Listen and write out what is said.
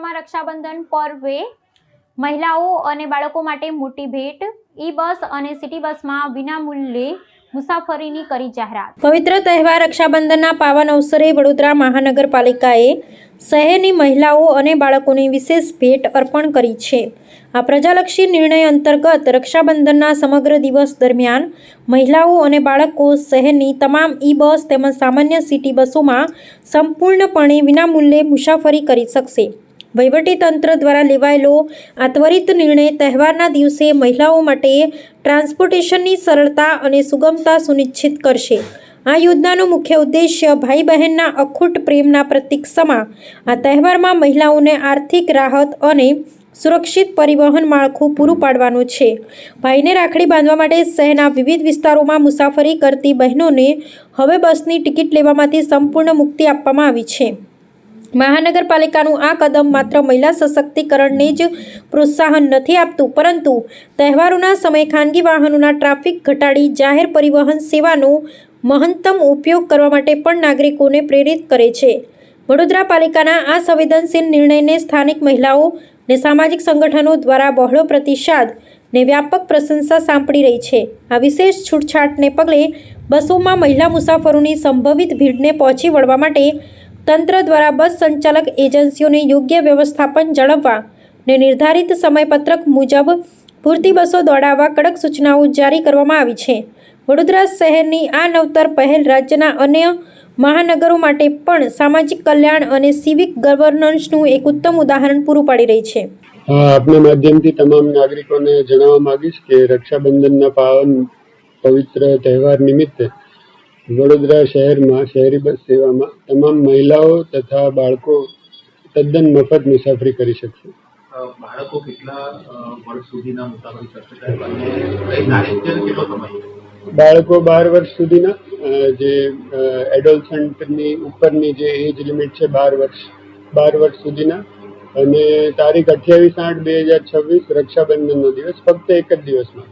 વડોદરામાં રક્ષાબંધન પર્વે મહિલાઓ અને બાળકો માટે મોટી ભેટ, ઈ બસ અને સિટી બસમાં વિનામૂલ્યે મુસાફરીની કરી જાહેરાત। પવિત્ર તહેવાર રક્ષાબંધનના પાવન અવસરે વડોદરા મહાનગરપાલિકાએ શહેરની મહિલાઓ અને બાળકોને વિશેષ ભેટ અર્પણ કરી છે। આ પ્રજાલક્ષી નિર્ણય અંતર્ગત રક્ષાબંધનના સમગ્ર દિવસ દરમિયાન મહિલાઓ અને બાળકો શહેરની તમામ ઈ બસ તેમજ સામાન્ય સિટી બસોમાં સંપૂર્ણપણે વિનામૂલ્યે મુસાફરી કરી શકશે। વહીવટીતંત્ર દ્વારા લેવાયેલો આ ત્વરિત નિર્ણય તહેવારના દિવસે મહિલાઓ માટે ટ્રાન્સપોર્ટેશનની સરળતા અને સુગમતા સુનિશ્ચિત કરશે। આ યોજનાનો મુખ્ય ઉદ્દેશ્ય ભાઈ બહેનના અખૂટ પ્રેમના પ્રતીક સમા આ તહેવારમાં મહિલાઓને આર્થિક રાહત અને સુરક્ષિત પરિવહન માળખું પૂરું પાડવાનું છે। ભાઈને રાખડી બાંધવા માટે શહેરના વિવિધ વિસ્તારોમાં મુસાફરી કરતી બહેનોને હવે બસની ટિકિટ લેવામાંથી સંપૂર્ણ મુક્તિ આપવામાં આવી છે। મહાનગરપાલિકાનું આ કદમ માત્ર મહિલા સશક્તિકરણને જ પ્રોત્સાહન નથી આપતું, પરંતુ તહેવારોના સમયે ખાનગી વાહનોના ટ્રાફિક ઘટાડી જાહેર પરિવહન સેવાનો મહત્તમ ઉપયોગ કરવા માટે પણ નાગરિકોને પ્રેરિત કરે છે। વડોદરા પાલિકાના આ સંવેદનશીલ નિર્ણયને સ્થાનિક મહિલાઓ ને સામાજિક સંગઠનો દ્વારા બહોળો પ્રતિસાદ ને વ્યાપક પ્રશંસા સાંપડી રહી છે। આ વિશેષ છૂટછાટને પગલે બસોમાં મહિલા મુસાફરોની સંભવિત ભીડને પહોંચી વળવા માટે તંત્ર દ્વારા બસ સંચાલક એજન્સીઓને યોગ્ય વ્યવસ્થાપન જાળવવા ને નિર્ધારિત સમયપત્રક મુજબ પૂરતી બસો દોડાવવા કડક સૂચનાઓ જારી કરવામાં આવી છે। વડોદરા શહેરની આ નવતર પહેલ રાજ્યના અન્ય મહાનગરો માટે પણ સામાજિક કલ્યાણ અને સિવિક ગવર્નન્સનું એક ઉત્તમ ઉદાહરણ પૂરું પાડી રહી છે। આપના માધ્યમથી તમામ નાગરિકોને જણાવવા માંગીશ કે રક્ષાબંધનના પાવન પવિત્ર તહેવાર નિમિત્તે વડોદરા શહેરમાં શહેરી બસ સેવામાં તમામ મહિલાઓ તથા બાળકો તદ્દન મફત મુસાફરી કરી શકશે। બાળકો કેટલા વર્ષ સુધીના મુસાફરી કરશે અને કઈ તારીખથી કેટલો સમય? બાળકો 12 વર્ષ સુધીના, જે એડોલસન્ટની ઉપરની જે એજ લિમિટ છે 12 વર્ષ સુધીના, અને તારીખ 28/8/2026 રક્ષાબંધનનો દિવસ ફક્ત એક જ દિવસમાં